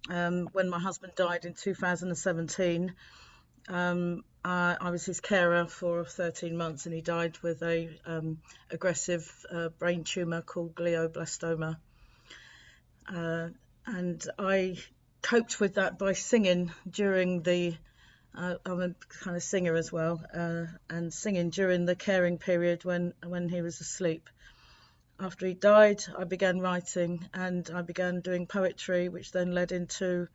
when my husband died in 2017. I was his carer for 13 months, and he died with a aggressive brain tumour called glioblastoma. And I coped with that by singing during the I'm a kind of singer as well, and singing during the caring period when he was asleep. After he died, I began writing, and I began doing poetry, which then led into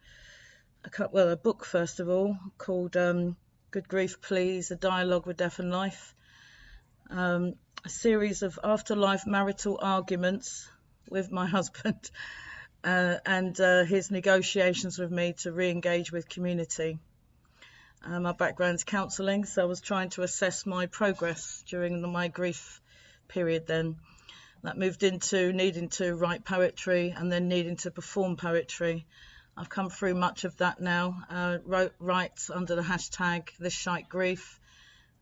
a book first of all called Good Grief Please, A Dialogue with Death and Life, a series of afterlife marital arguments with my husband, and his negotiations with me to re-engage with community. My background's counselling, so I was trying to assess my progress during my grief period then. That moved into needing to write poetry and then needing to perform poetry. I've come through much of that now, write under the hashtag This Shite Grief,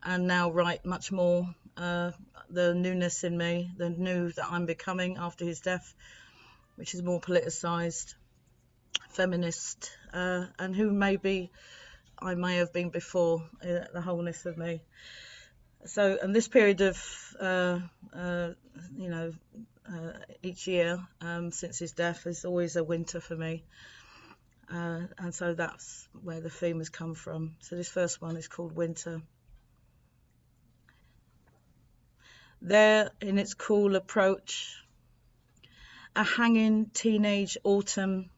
and now write much more, the newness in me, the new that I'm becoming after his death, which is more politicised, feminist, and who maybe I may have been before, the wholeness of me. So, and this period of, each year since his death is always a winter for me. And so that's where the theme has come from. So this first one is called Winter. There in its cool approach, a hanging teenage autumn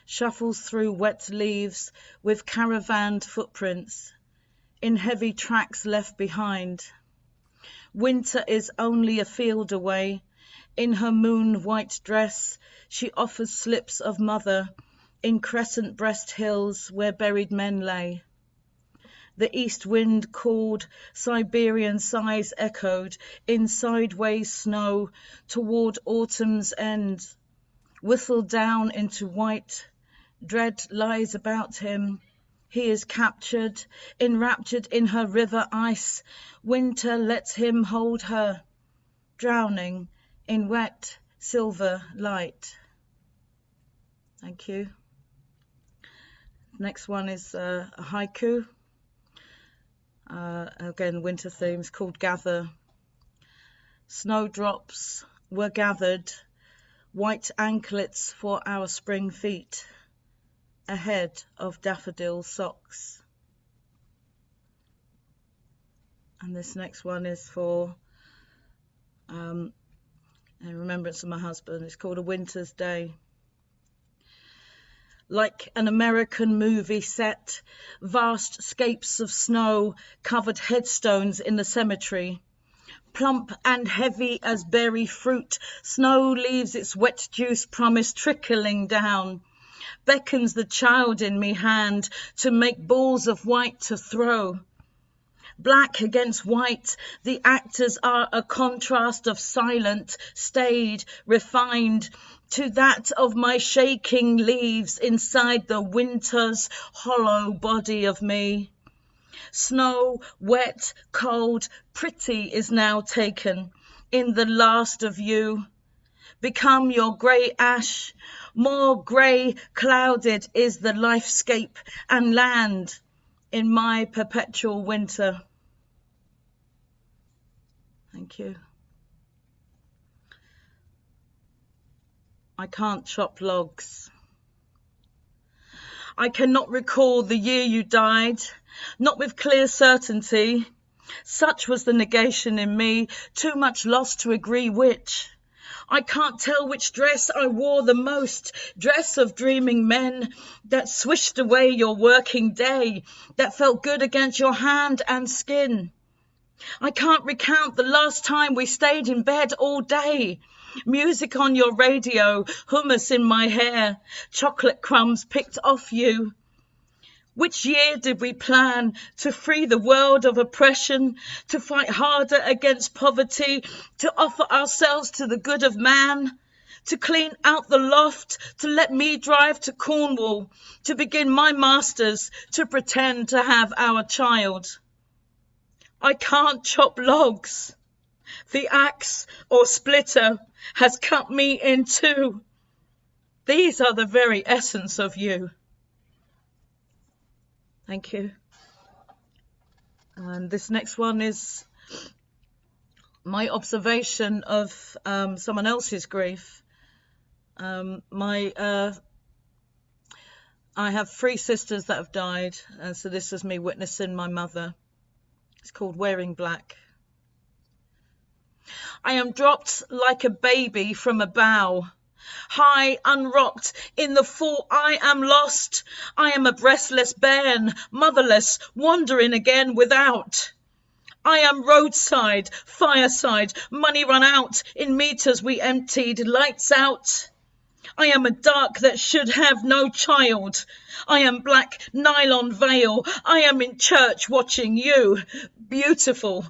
shuffles through wet leaves with caravaned footprints in heavy tracks left behind. Winter is only a field away. In her moon-white dress, she offers slips of mother in crescent breast hills where buried men lay. The east wind called, Siberian sighs echoed in sideways snow toward autumn's end. Whistled down into white, dread lies about him. He is captured, enraptured in her river ice. Winter lets him hold her, drowning in wet silver light. Thank you. Next one is a haiku. Again, winter themes, called Gather. Snowdrops were gathered, white anklets for our spring feet, ahead of daffodil socks. And this next one is for in remembrance of my husband. It's called A Winter's Day. Like an American movie set, vast scapes of snow covered headstones in the cemetery. Plump and heavy as berry fruit, snow leaves its wet juice promise trickling down. Beckons the child in me hand to make balls of white to throw. Black against white, the actors are a contrast of silent, staid, refined, to that of my shaking leaves inside the winter's hollow body of me. Snow, wet, cold, pretty is now taken in the last of you. Become your grey ash, more grey clouded is the lifescape and land in my perpetual winter. Thank you. I can't chop logs. I cannot recall the year you died, not with clear certainty. Such was the negation in me, too much lost to agree which. I can't tell which dress I wore the most, dress of dreaming men that swished away your working day, that felt good against your hand and skin. I can't recount the last time we stayed in bed all day. Music on your radio, hummus in my hair, chocolate crumbs picked off you. Which year did we plan to free the world of oppression, to fight harder against poverty, to offer ourselves to the good of man, to clean out the loft, to let me drive to Cornwall, to begin my masters, to pretend to have our child? I can't chop logs. The axe or splitter has cut me in two. These are the very essence of you. Thank you. And this next one is my observation of someone else's grief. I have 3 sisters that have died, and so this is me witnessing my mother. It's called Wearing Black. I am dropped like a baby from a bough, high, unrocked, in the fall I am lost. I am a breastless bairn, motherless, wandering again without. I am roadside, fireside, money run out, in meters we emptied, lights out. I am a dark that should have no child. I am black nylon veil. I am in church watching you, beautiful.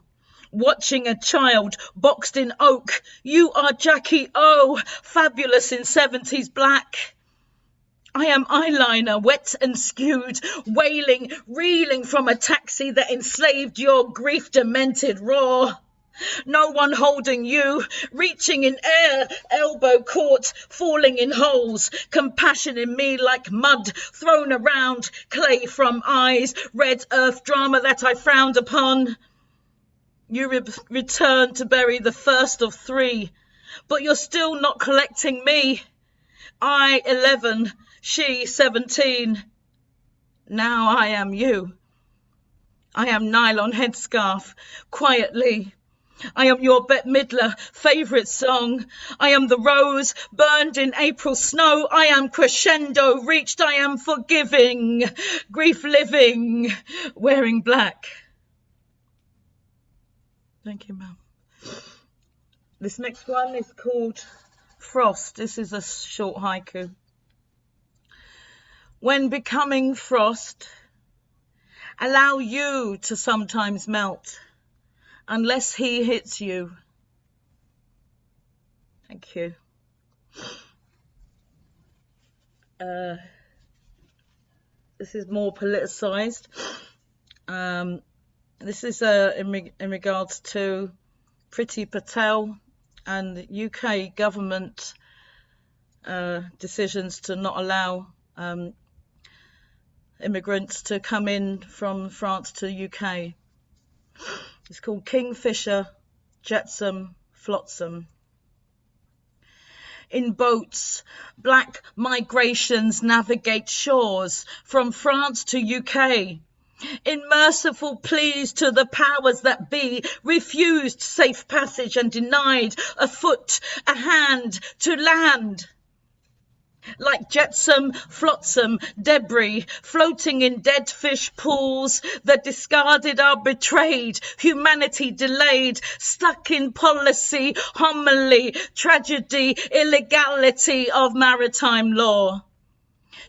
Watching a child boxed in oak. You are Jackie O, fabulous in 70s black. I am eyeliner, wet and skewed, wailing, reeling from a taxi that enslaved your grief demented raw. No one holding you, reaching in air, elbow caught, falling in holes, compassion in me like mud thrown around, clay from eyes, red earth drama that I frowned upon. You return to bury the first of 3, but you're still not collecting me. I 11, she 17. Now I am you. I am nylon headscarf, quietly. I am your Bette Midler favourite song. I am the rose burned in April snow. I am crescendo reached. I am forgiving, grief living, wearing black. Thank you, ma'am. This next one is called Frost. This is a short haiku. When becoming frost, allow you to sometimes melt, unless he hits you. Thank you. This is more politicized. This is in regards to Priti Patel and the UK government decisions to not allow immigrants to come in from France to UK. It's called Kingfisher, Jetsam, Flotsam. In boats, black migrations navigate shores from France to UK. In merciful pleas to the powers that be, refused safe passage and denied a foot, a hand to land. Like jetsam, flotsam, debris, floating in dead fish pools, the discarded are betrayed, humanity delayed, stuck in policy, homily, tragedy, illegality of maritime law.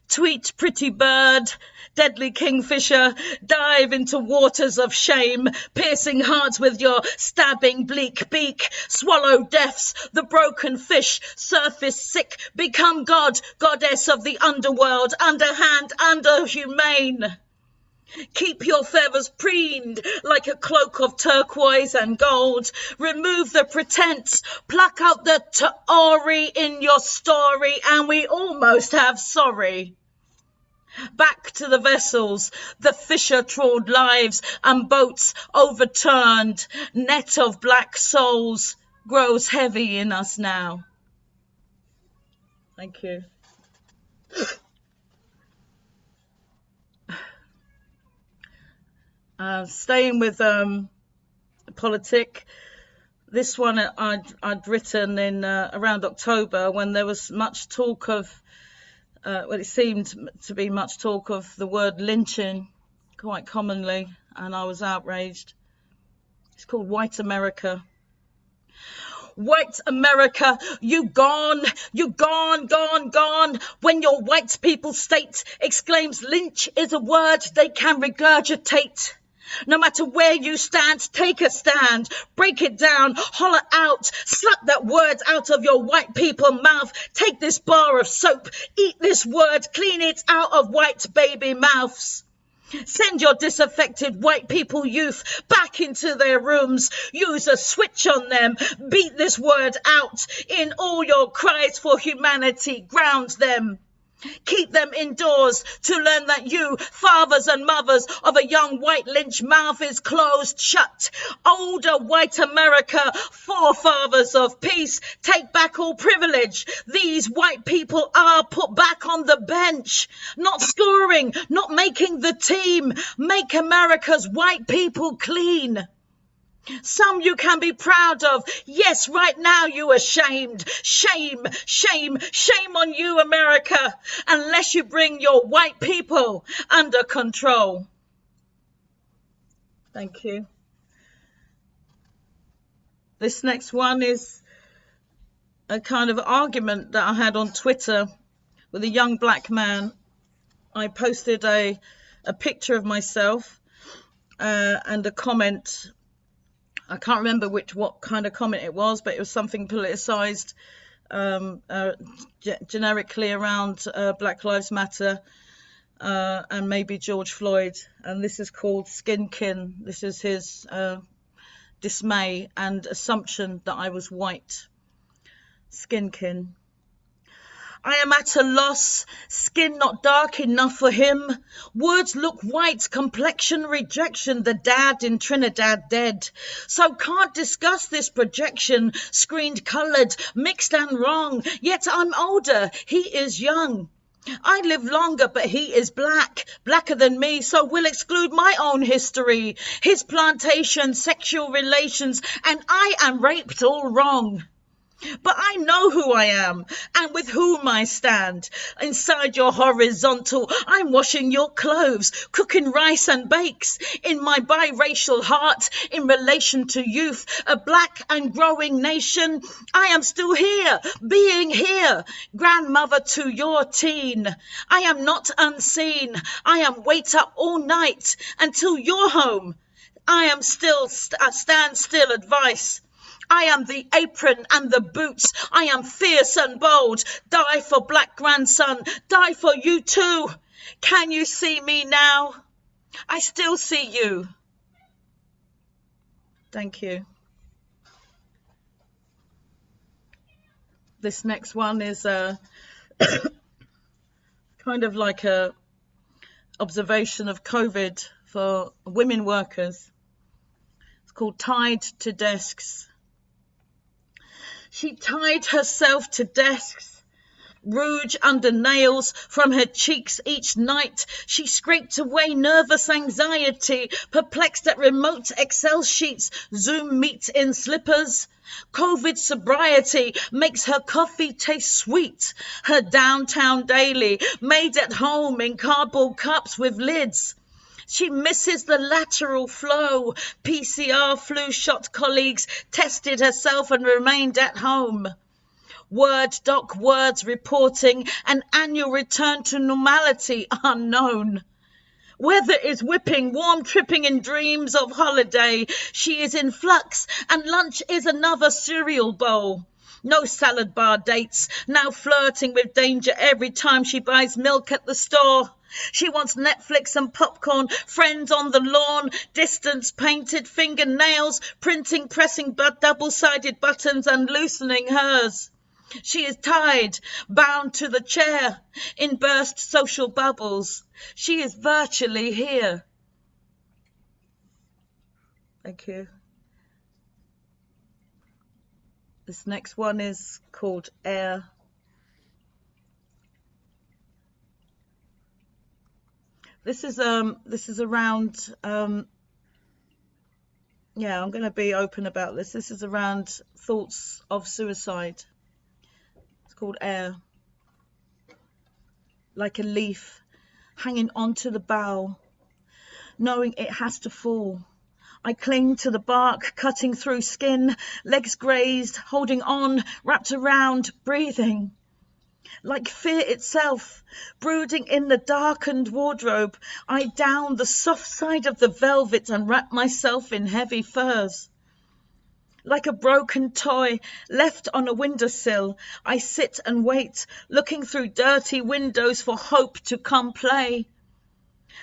Tweet pretty bird, deadly kingfisher, dive into waters of shame, piercing hearts with your stabbing bleak beak, swallow deaths, the broken fish, surface sick, become God, goddess of the underworld, underhand, underhumane. Keep your feathers preened like a cloak of turquoise and gold. Remove the pretense, pluck out the Taori in your story, and we almost have sorry. Back to the vessels, the fisher-trawled lives and boats overturned. Net of black souls grows heavy in us now. Thank you. Staying with politic, this one I'd written in around October when there was much talk of, it seemed to be much talk of the word lynching quite commonly, and I was outraged. It's called White America. White America, you gone, gone, gone. When your white people state exclaims lynch is a word they can regurgitate. No matter where you stand, take a stand, break it down, holler out, slap that word out of your white people mouth. Take this bar of soap, eat this word, clean it out of white baby mouths. Send your disaffected white people youth back into their rooms. Use a switch on them. Beat this word out in all your cries for humanity. Ground them. Keep them indoors to learn that you, fathers and mothers of a young white lynch mouth is closed shut. Older white America, forefathers of peace, take back all privilege. These white people are put back on the bench, not scoring, not making the team. Make America's white people clean. Some you can be proud of. Yes, right now you are ashamed. Shame, shame, shame on you, America, unless you bring your white people under control. Thank you. This next one is a kind of argument that I had on Twitter with a young black man. I posted a picture of myself and a comment. I can't remember what kind of comment it was, but it was something politicized, generically around Black Lives Matter and maybe George Floyd. And this is called Skin Kin. This is his dismay and assumption that I was white. Skin Kin. I am at a loss, skin not dark enough for him. Words look white, complexion rejection, the dad in Trinidad dead. So can't discuss this projection, screened coloured, mixed and wrong. Yet I'm older, he is young. I live longer, but he is black, blacker than me, so will exclude my own history. His plantation, sexual relations, and I am raped all wrong. But I know who I am and with whom I stand. Inside your horizontal, I'm washing your clothes, cooking rice and bakes. In my biracial heart, in relation to youth, a black and growing nation, I am still here, being here, grandmother to your teen. I am not unseen. I am wait up all night until you're home. I am still stand still advice. I am the apron and the boots. I am fierce and bold. Die for black grandson. Die for you too. Can you see me now? I still see you. Thank you. This next one is kind of like a observation of COVID for women workers. It's called Tied to Desks. She tied herself to desks, rouge under nails from her cheeks each night. She scraped away nervous anxiety, perplexed at remote Excel sheets, Zoom meet in slippers. COVID sobriety makes her coffee taste sweet, her downtown daily made at home in cardboard cups with lids. She misses the lateral flow. PCR flu shot colleagues tested herself and remained at home. Word doc words reporting an annual return to normality unknown. Weather is whipping, warm tripping in dreams of holiday. She is in flux and lunch is another cereal bowl. No salad bar dates, now flirting with danger every time she buys milk at the store. She wants Netflix and popcorn, friends on the lawn, distance painted fingernails, printing, pressing double-sided buttons and loosening hers. She is tied, bound to the chair, in burst social bubbles. She is virtually here. Thank you. This next one is called Air. This is around I'm going to be open about this. This is around thoughts of suicide. It's called Air. Like a leaf hanging onto the bough, knowing it has to fall. I cling to the bark, cutting through skin, legs grazed, holding on, wrapped around, breathing. Like fear itself, brooding in the darkened wardrobe, I down the soft side of the velvet and wrap myself in heavy furs. Like a broken toy left on a windowsill, I sit and wait, looking through dirty windows for hope to come play.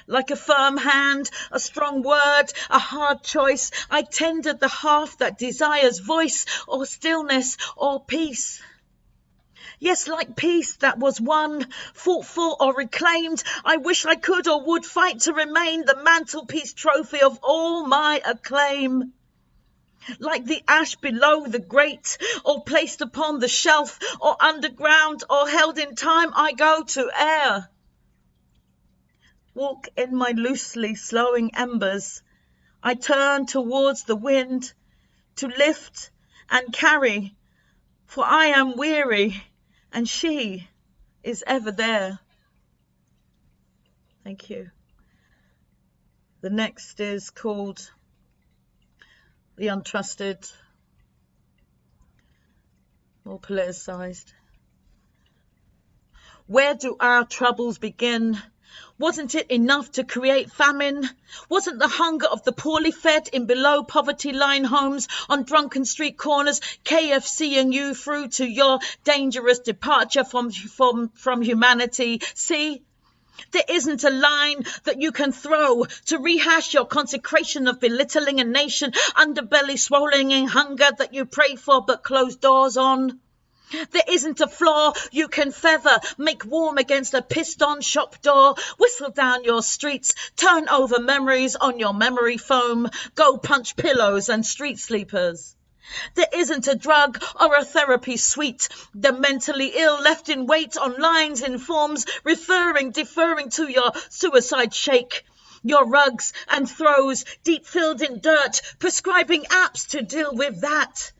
Like a firm hand, a strong word, a hard choice, I tendered the half that desires voice or stillness or peace. Yes, like peace that was won, fought for or reclaimed, I wish I could or would fight to remain the mantelpiece trophy of all my acclaim. Like the ash below the grate, or placed upon the shelf, or underground, or held in time, I go to air. Walk in my loosely slowing embers, I turn towards the wind to lift and carry, for I am weary and she is ever there. Thank you. The next is called The Untrusted, more politicized. Where do our troubles begin? Wasn't it enough to create famine? Wasn't the hunger of the poorly fed in below poverty line homes, on drunken street corners, KFCing you through to your dangerous departure from humanity? See, there isn't a line that you can throw to rehash your consecration of belittling a nation, underbelly swallowing in hunger that you pray for but close doors on. There isn't a flaw you can feather, make warm against a pissed-on shop door, whistle down your streets, turn over memories on your memory foam, go punch pillows and street sleepers. There isn't a drug or a therapy suite, the mentally ill left in wait on lines in forms, deferring to your suicide shake. Your rugs and throws, deep filled in dirt, prescribing apps to deal with that.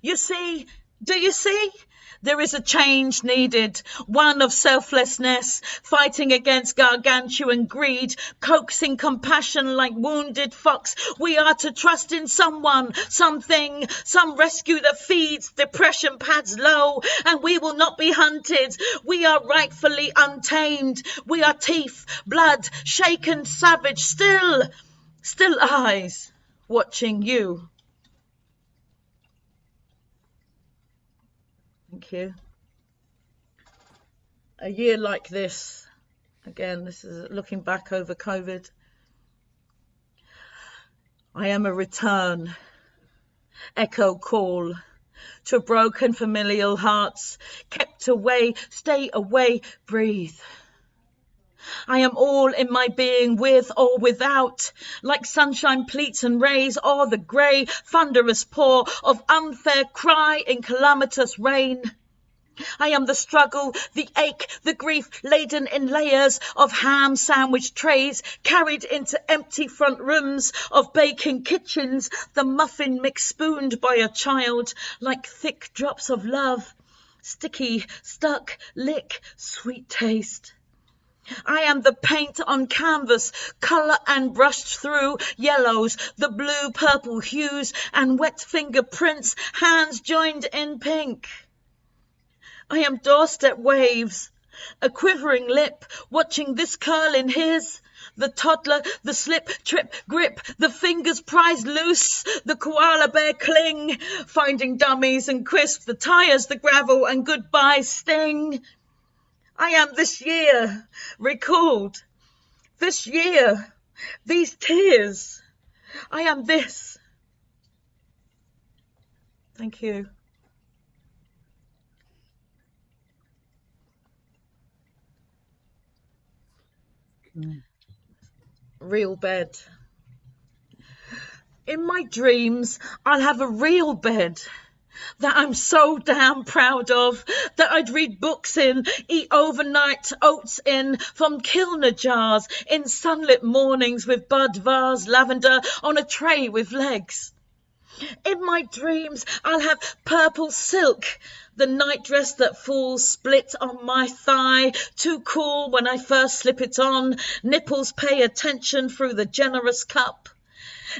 You see, do you see? There is a change needed, one of selflessness, fighting against gargantuan greed, coaxing compassion like wounded fox. We are to trust in someone, something, some rescue that feeds depression pads low, and we will not be hunted. We are rightfully untamed. We are teeth, blood, shaken, savage, still eyes watching you. Thank you. A year like this, again, this is looking back over COVID. I am a return, echo call to broken familial hearts, kept away, stay away, breathe. I am all in my being, with or without, like sunshine pleats and rays, or the grey, thunderous pour of unfair cry in calamitous rain. I am the struggle, the ache, the grief, laden in layers of ham sandwich trays, carried into empty front rooms of baking kitchens, the muffin mix spooned by a child, like thick drops of love, sticky, stuck, lick, sweet taste. I am the paint on canvas, colour and brushed through yellows, the blue purple hues and wet fingerprints, hands joined in pink. I am doorstep waves, a quivering lip, watching this curl in his, the toddler, the slip, trip, grip, the fingers prized loose, the koala bear cling, finding dummies and crisps, the tires, the gravel and goodbye sting. I am this year, recalled, this year, these tears. I am this. Thank you. Real bed. In my dreams, I'll have a real bed that I'm so damn proud of, that I'd read books in, eat overnight oats in, from Kilner jars, in sunlit mornings with bud vase lavender on a tray with legs. In my dreams, I'll have purple silk, the nightdress that falls split on my thigh, too cool when I first slip it on, nipples pay attention through the generous cup.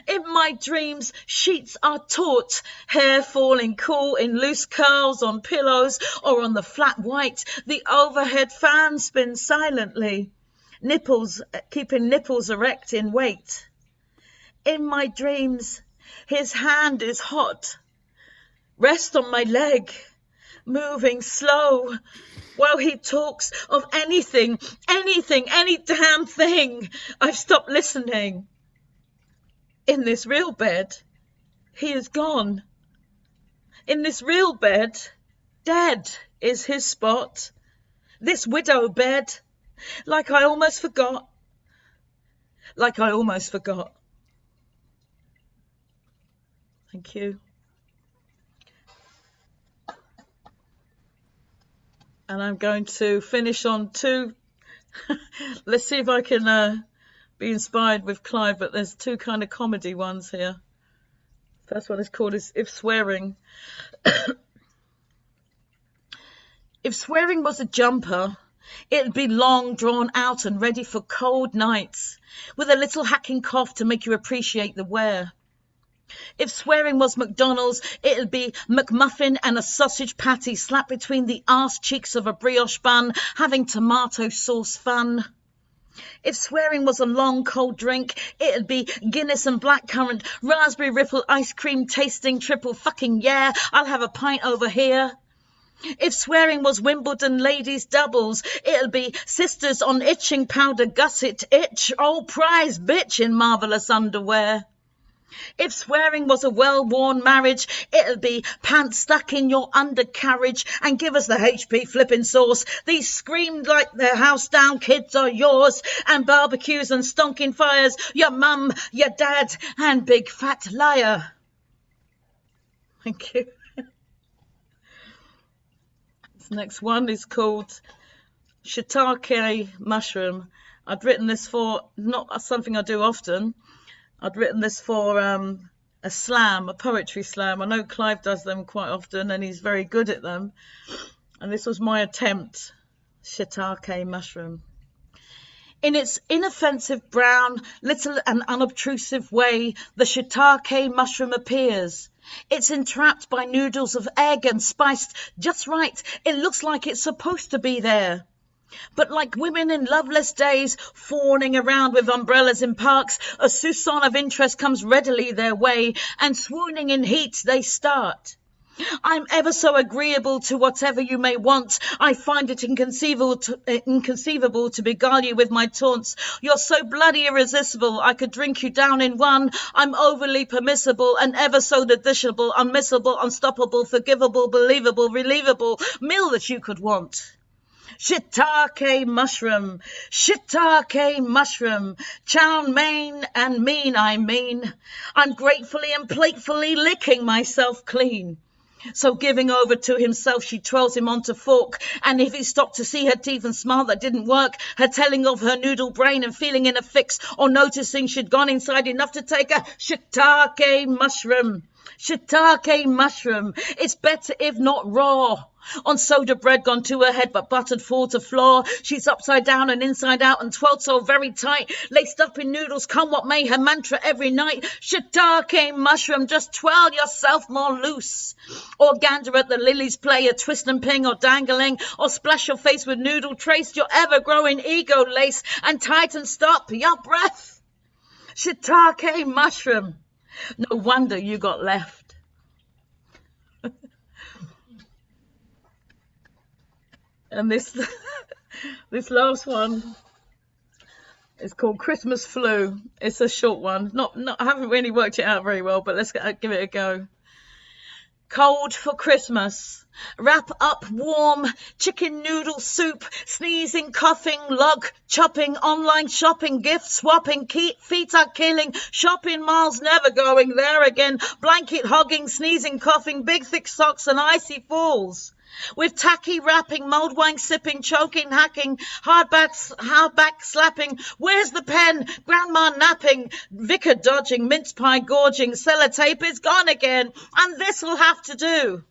In my dreams, sheets are taut, hair falling cool in loose curls on pillows or on the flat white. The overhead fan spins silently, keeping nipples erect in wait. In my dreams, his hand is hot. Rest on my leg. moving slow, while he talks of anything, any damn thing. I've stopped listening. In this real bed, he is gone. In this real bed, dead is his spot. This widow bed, like I almost forgot. Thank you. And I'm going to finish on two. Let's see if I can be inspired with Clive, but there's two kind of comedy ones here. First one is called If Swearing. If swearing was a jumper, it'd be long, drawn out and ready for cold nights, with a little hacking cough to make you appreciate the wear. If swearing was McDonald's, it'd be McMuffin and a sausage patty slapped between the arse cheeks of a brioche bun, having tomato sauce fun. If swearing was a long cold drink, it'd be Guinness and blackcurrant, raspberry ripple ice cream tasting triple fucking yeah, I'll have a pint over here. If swearing was Wimbledon ladies doubles, it'll be sisters on itching powder gusset itch, old prize bitch in marvellous underwear. If swearing was a well-worn marriage, it'll be pants stuck in your undercarriage and give us the HP flipping sauce. These screamed like their house down kids are yours, and barbecues and stonking fires, your mum, your dad, and big fat liar. Thank you. This next one is called Shiitake Mushroom. I'd written this for, not something I do often, I'd written this for a slam, a poetry slam. I know Clive does them quite often and he's very good at them. And this was my attempt, Shiitake Mushroom. In its inoffensive brown, little and unobtrusive way, the shiitake mushroom appears. It's entrapped by noodles of egg and spiced just right. It looks like it's supposed to be there. But like women in loveless days, fawning around with umbrellas in parks, a soupçon of interest comes readily their way, and swooning in heat they start. I'm ever so agreeable to whatever you may want. I find it inconceivable to beguile you with my taunts. You're so bloody irresistible, I could drink you down in one. I'm overly permissible and ever so dishable, unmissable, unstoppable, forgivable, believable, relievable, meal that you could want. Shiitake mushroom, chow mein and mean I mean. I'm gratefully and platefully licking myself clean. So giving over to himself, she twirls him onto fork, and if he stopped to see her teeth and smile that didn't work, her telling of her noodle brain and feeling in a fix, or noticing she'd gone inside enough to take a shiitake mushroom. Shiitake mushroom, it's better if not raw. On soda bread gone to her head but buttered fall to floor. She's upside down and inside out and twirled so very tight. Laced up in noodles, come what may, her mantra every night. Shiitake mushroom, just twirl yourself more loose. Or gander at the lilies play, a twist and ping or dangling. Or splash your face with noodle trace, your ever-growing ego lace. And tighten stop your breath. Shiitake mushroom, no wonder you got left. And this last one is called Christmas Flu. It's a short one. I haven't really worked it out very well, but let's give it a go. Cold for Christmas. Wrap up warm chicken noodle soup, sneezing, coughing, log chopping, online shopping, gift swapping, feet are killing, shopping miles never going there again, blanket hogging, sneezing, coughing, big thick socks and icy falls. With tacky wrapping, mulled wine sipping, choking, hacking, hardback slapping, where's the pen? Grandma napping, vicar dodging, mince pie gorging, sellotape is gone again, and this'll have to do.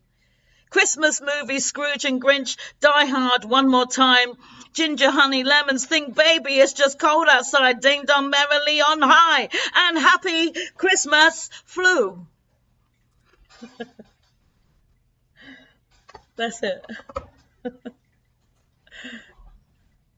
Christmas movies, Scrooge and Grinch, Die Hard one more time, Ginger, honey, lemons, think baby it's just cold outside, ding dong merrily on high, and happy Christmas flu. That's it.